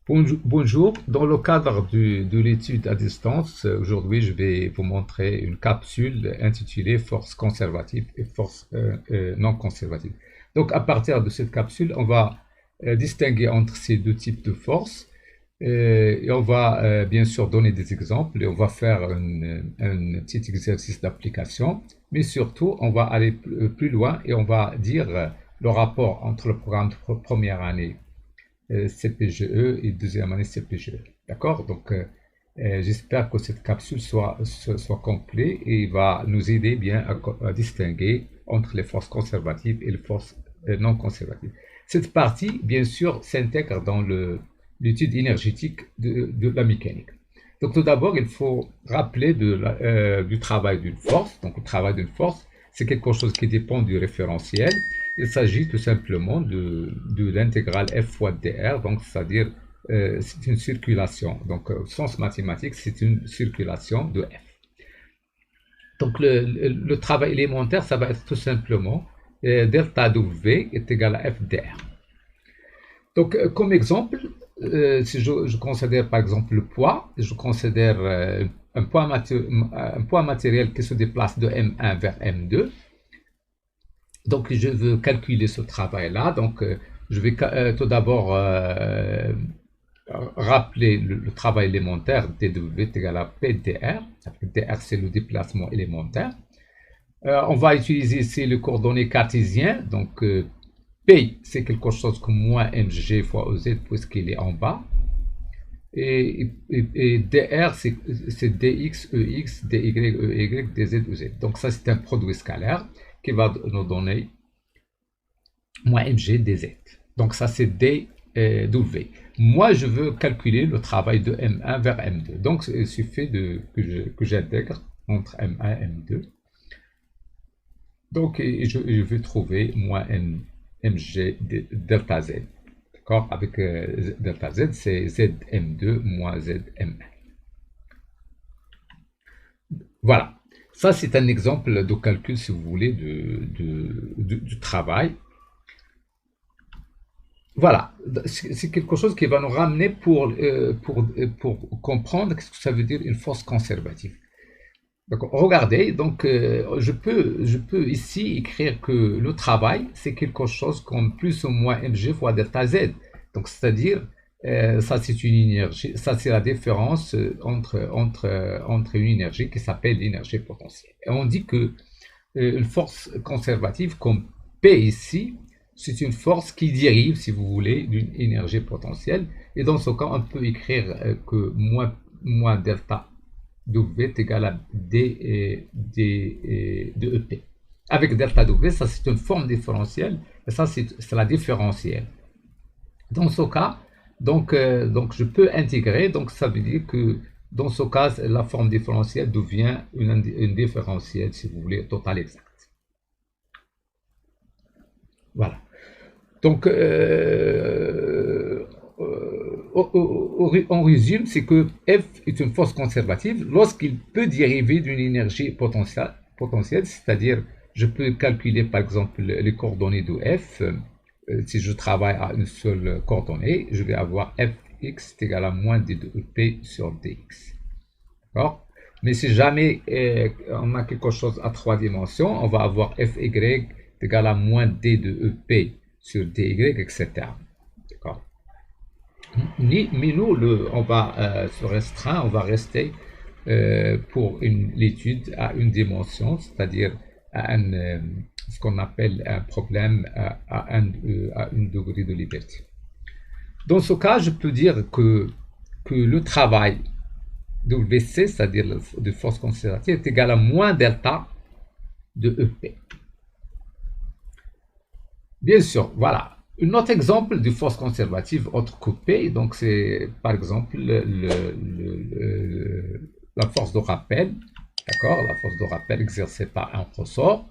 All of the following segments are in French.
Bonjour. Dans le cadre de l'étude à distance, aujourd'hui, je vais vous montrer une capsule intitulée Force conservative et force non conservative. Donc, à partir de cette capsule, on va distinguer entre ces deux types de forces et on va bien sûr donner des exemples et on va faire un petit exercice d'application. Mais surtout, on va aller plus loin et on va dire le rapport entre le programme de première année CPGE et deuxième année CPGE. D'accord. Donc, j'espère que cette capsule soit complète et va nous aider bien à distinguer entre les forces conservatives et les forces non conservatives. Cette partie, bien sûr, s'intègre dans l'étude énergétique de la mécanique. Donc, tout d'abord, il faut rappeler du travail d'une force. Donc, le travail d'une force, c'est quelque chose qui dépend du référentiel. Il s'agit tout simplement de l'intégrale F fois dr, donc c'est-à-dire c'est une circulation. Donc, au sens mathématique, c'est une circulation de F. Donc, le travail élémentaire, ça va être tout simplement delta W est égal à F dr. Donc, comme exemple, si je considère par exemple le poids, je considère un poids matériel qui se déplace de M1 vers M2. Donc, je veux calculer ce travail-là. Donc, je vais tout d'abord rappeler le travail élémentaire dW est égal à PdR. dr, c'est le déplacement élémentaire. On va utiliser ici les coordonnées cartésiennes. Donc, P, c'est quelque chose comme moins mg fois OZ puisqu'il est en bas. Et dr, c'est dx, ex, dy, ey, dz, ez. Donc, ça, c'est un produit scalaire qui va nous donner moins mg dz. Donc, ça, c'est dw. Moi, je veux calculer le travail de M1 vers M2. Donc, il suffit que j'intègre entre M1 et M2. Donc, je vais trouver moins mg delta z. D'accord. Avec delta z, c'est zm2 moins zm1. Voilà. Ça, c'est un exemple de calcul, si vous voulez, du travail. Voilà, c'est quelque chose qui va nous ramener pour comprendre ce que ça veut dire une force conservative. Donc, regardez, donc je peux ici écrire que le travail, c'est quelque chose comme plus ou moins mg fois delta z. Donc, c'est-à-dire, ça c'est une énergie, ça c'est la différence entre une énergie qui s'appelle l'énergie potentielle. Et on dit que une force conservative comme P ici, c'est une force qui dérive, si vous voulez, d'une énergie potentielle. Et dans ce cas, on peut écrire que moins delta W est égal à D de EP. Avec delta W, ça c'est une forme différentielle, et ça c'est la différentielle. Dans ce cas, donc je peux intégrer, donc ça veut dire que dans ce cas, la forme différentielle devient une différentielle, si vous voulez, totale exacte. Voilà. Donc, on résume, c'est que F est une force conservative lorsqu'il peut dériver d'une énergie potentielle, c'est-à-dire je peux calculer par exemple les coordonnées de F. Si je travaille à une seule coordonnée, je vais avoir Fx est égal à moins d de EP sur dx. D'accord. Mais si jamais on a quelque chose à trois dimensions, on va avoir Fy est égal à moins d de EP sur dy, etc. D'accord. Mais nous, on va se restreindre, on va rester pour l'étude à une dimension, c'est-à-dire à ce qu'on appelle un problème à une degré de liberté. Dans ce cas, je peux dire que le travail WC, c'est-à-dire de force conservative, est égal à moins delta de EP. Bien sûr, voilà. Un autre exemple de force conservative autre que P, donc c'est par exemple la force de rappel, d'accord, la force de rappel exercée par un ressort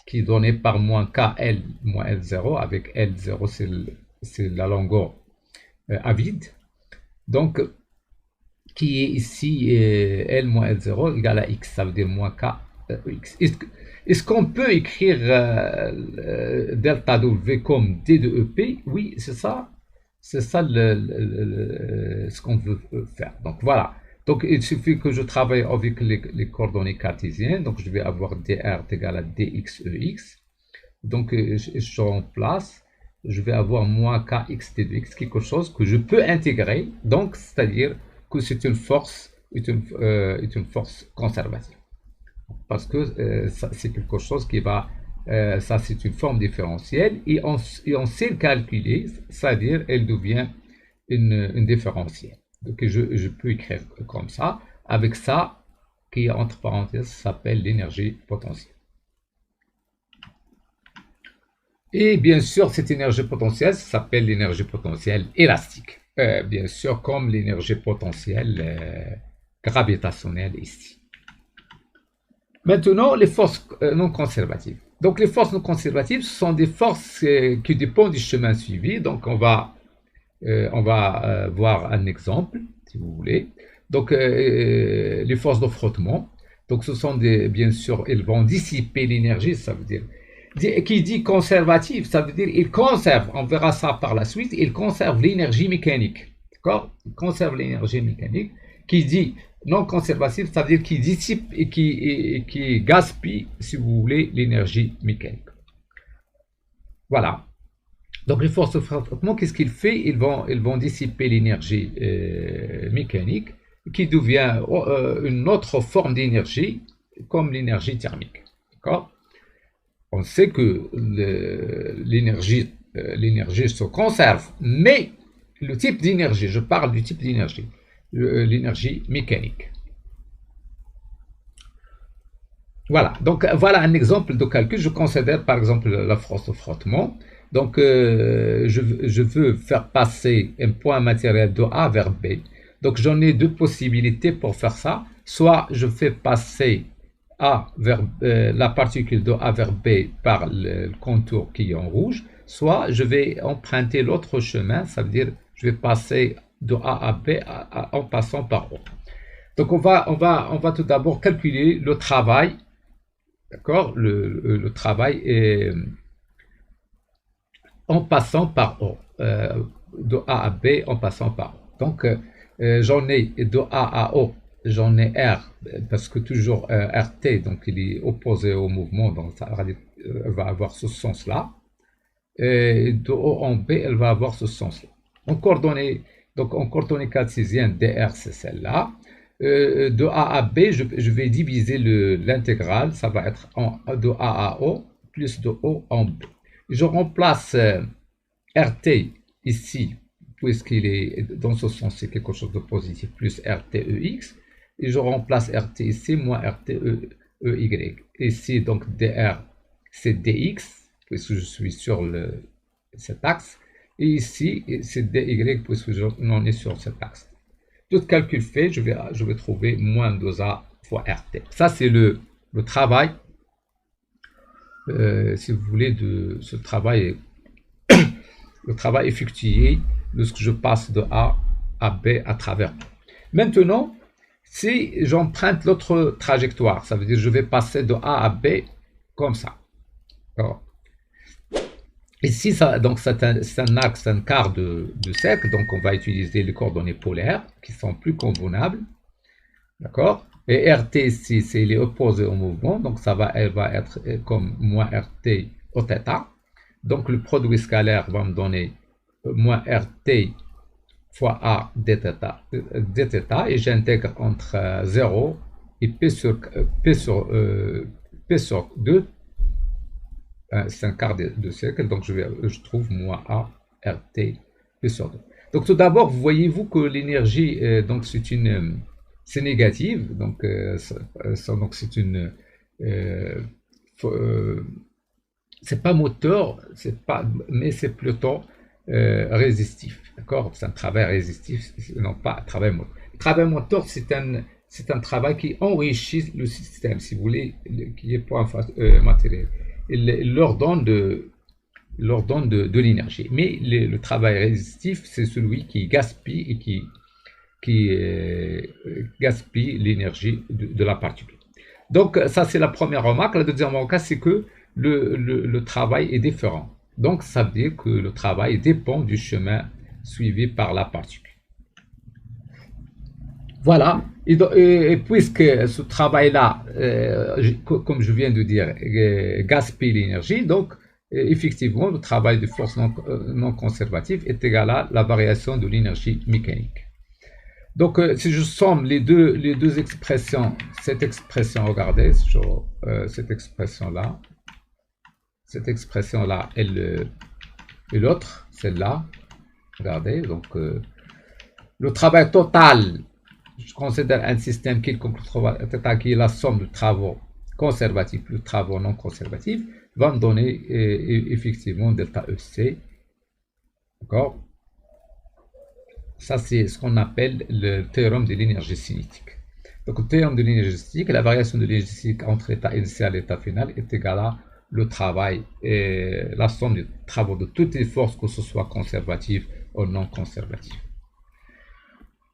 qui est donnée par moins KL moins L0, avec L0 c'est la longueur à vide, donc qui est ici L moins L0 égale à X, ça veut dire moins K X. Est-ce qu'on peut écrire delta W comme D de EP? Oui, c'est ça. C'est ça ce qu'on veut faire. Donc voilà. Donc il suffit que je travaille avec les coordonnées cartésiennes. Donc je vais avoir dr égale à dxex. Donc je remplace. Je vais avoir moins kx d de x, quelque chose que je peux intégrer. Donc c'est-à-dire que c'est une force, est une force conservative. Parce que c'est quelque chose qui va, ça c'est une forme différentielle et on sait le calculer, c'est-à-dire elle devient une différentielle. Donc je peux écrire comme ça, avec ça qui entre parenthèses s'appelle l'énergie potentielle. Et bien sûr, cette énergie potentielle s'appelle l'énergie potentielle élastique. Bien sûr, comme l'énergie potentielle gravitationnelle ici. Maintenant, les forces non conservatives. Donc, les forces non conservatives sont des forces qui dépendent du chemin suivi. Donc, on va voir un exemple, si vous voulez. Donc, les forces de frottement. Donc, ce sont des, bien sûr, elles vont dissiper l'énergie, ça veut dire. Qui dit conservative, ça veut dire il conserve, on verra ça par la suite, il conserve l'énergie mécanique. D'accord? Il conserve l'énergie mécanique. Qui dit non conservative, ça veut dire qu'il dissipe et qui gaspille, si vous voulez, l'énergie mécanique. Voilà. Donc les forces de frottement, qu'est-ce qu'il fait? Ils vont dissiper l'énergie mécanique qui devient une autre forme d'énergie comme l'énergie thermique. D'accord? On sait que l'énergie se conserve, mais le type d'énergie, je parle du type d'énergie, l'énergie mécanique. Voilà, donc voilà un exemple de calcul. Je considère par exemple la force de frottement. Donc je veux faire passer un point matériel de A vers B. Donc j'en ai deux possibilités pour faire ça. Soit je fais passer A vers la particule de A vers B par le contour qui est en rouge, soit je vais emprunter l'autre chemin, ça veut dire je vais passer de A à B en passant par O. Donc on va tout d'abord calculer le travail, d'accord, le travail est en passant par O, de A à B en passant par O. Donc j'en ai de A à O. J'en ai R, parce que toujours RT, donc il est opposé au mouvement, donc ça va avoir ce sens-là. Et de O en B, elle va avoir ce sens-là. En coordonnée cartésienne, DR, c'est celle-là. De A à B, je vais diviser l'intégrale, ça va être de A à O, plus de O en B. Je remplace RT ici, puisqu'il est dans ce sens, c'est quelque chose de positif, plus RTEX. Et je remplace RT ici, moins RTEY. Ici, donc DR, c'est DX, puisque je suis sur cet axe. Et ici, c'est DY, puisque on est sur cet axe. Tout calcul fait, je vais trouver moins 2A fois RT. Ça, c'est le travail, si vous voulez, de ce travail, le travail effectué lorsque je passe de A à B à travers. Maintenant, si j'emprunte l'autre trajectoire, ça veut dire que je vais passer de A à B comme ça. Ici, donc c'est un axe, un quart de cercle, donc on va utiliser les coordonnées polaires qui sont plus convenables. D'accord? Et RT ici, c'est les opposés au mouvement, donc elle va être comme moins RT au θ. Donc le produit scalaire va me donner moins RT fois A dθ, et j'intègre entre 0 et P sur 2, c'est un quart de cercle, donc je trouve moins A RT P sur 2. Donc tout d'abord, voyez-vous que l'énergie, donc c'est négative, donc c'est une c'est pas moteur, mais c'est plutôt résistif, d'accord? C'est un travail résistif, non pas un travail moteur. Le travail moteur, c'est un travail qui enrichit le système, si vous voulez, qui est point matériel. Il leur donne de l'énergie. Mais le travail résistif, c'est celui qui gaspille et qui gaspille l'énergie de la particule. Donc ça, c'est la première remarque. La deuxième remarque, c'est que le travail est différent. Donc ça veut dire que le travail dépend du chemin suivi par la particule. Voilà, et puisque ce travail-là, comme je viens de dire, gaspille l'énergie, donc effectivement, le travail de force non conservative est égal à la variation de l'énergie mécanique. Donc, si je somme les deux expressions, cette expression, regardez, cette expression-là et l'autre, celle-là, regardez, donc le travail total, je considère un système qui est la somme de travaux conservatifs plus travaux non conservatifs, va me donner effectivement delta EC. D'accord? Ça, c'est ce qu'on appelle le théorème de l'énergie cinétique. Donc, le théorème de l'énergie cinétique, la variation de l'énergie cinétique entre l'état initial et l'état final est égale à le travail et la somme des travaux de toutes les forces, que ce soit conservatives ou non conservatives.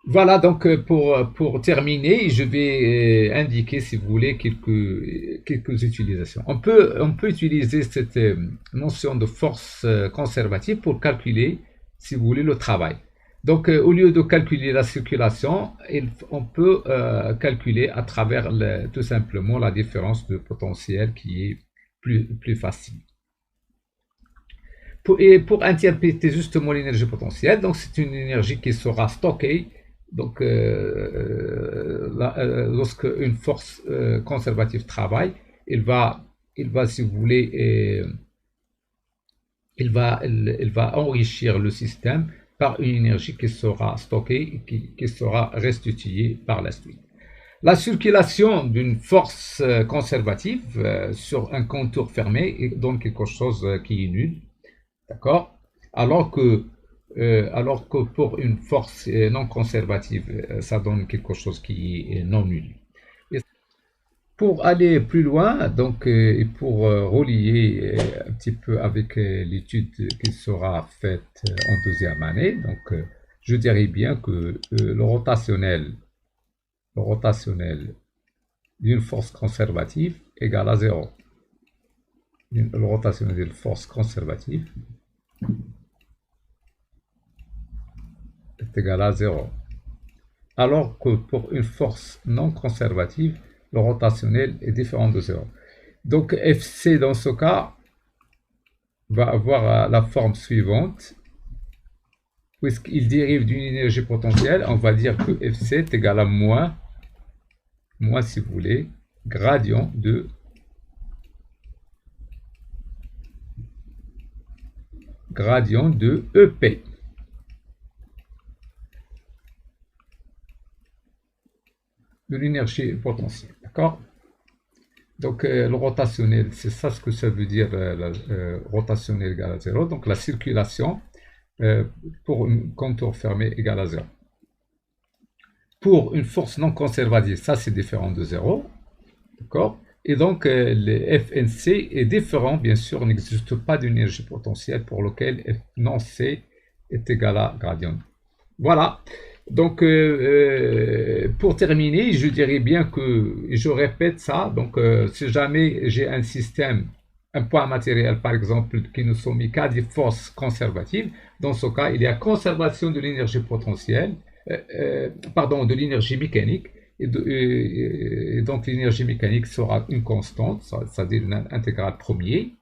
Voilà, donc pour terminer, je vais indiquer, si vous voulez, quelques utilisations. On peut utiliser cette notion de force conservative pour calculer, si vous voulez, le travail. Donc, au lieu de calculer la circulation, on peut calculer à travers tout simplement la différence de potentiel qui est plus facile. Pour interpréter justement l'énergie potentielle, donc c'est une énergie qui sera stockée. Donc, lorsque une force conservative travaille, il va, si vous voulez, il va enrichir le système par une énergie qui sera stockée et qui sera restituée par la suite. La circulation d'une force conservative sur un contour fermé donne quelque chose qui est nul, d'accord? Alors que pour une force non conservative, ça donne quelque chose qui est non nul. Et pour aller plus loin, donc, et pour relier un petit peu avec l'étude qui sera faite en deuxième année, donc, je dirais bien que le rotationnel d'une force conservative égale à 0. Le rotationnel d'une force conservative est égal à 0. Alors que pour une force non conservative, le rotationnel est différent de 0. Donc Fc dans ce cas va avoir la forme suivante. Puisqu'il dérive d'une énergie potentielle, on va dire que Fc est égal à moins si vous voulez, gradient de EP. De l'énergie potentielle, d'accord? Donc, le rotationnel, c'est ça ce que ça veut dire, rotationnel égale à 0. Donc, la circulation pour un contour fermé égale à 0. Pour une force non conservative, ça c'est différent de 0, d'accord? Et donc, le FNC est différent, bien sûr, il n'existe pas d'énergie potentielle pour laquelle F non C est égal à gradient. Voilà. Donc, pour terminer, je dirais bien que, je répète ça, donc si jamais j'ai un système, un point matériel par exemple, qui ne soumet qu'à des forces conservatives, dans ce cas, il y a conservation de l'énergie potentielle, de l'énergie mécanique, et donc l'énergie mécanique sera une constante, c'est-à-dire une intégrale premier.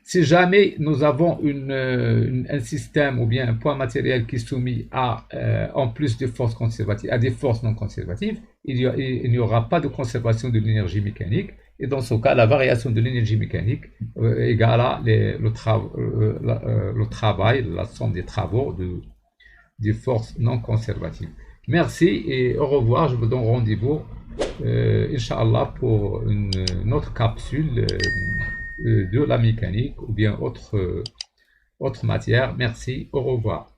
Si jamais nous avons un système ou bien un point matériel qui est soumis à, en plus de forces conservatives, à des forces non conservatives, il n'y aura pas de conservation de l'énergie mécanique. Et dans ce cas, la variation de l'énergie mécanique égale à le travail, la somme des travaux des forces non conservatives. Merci et au revoir. Je vous donne rendez-vous, Inch'Allah, pour une autre capsule de la mécanique ou bien autre matière. Merci, au revoir.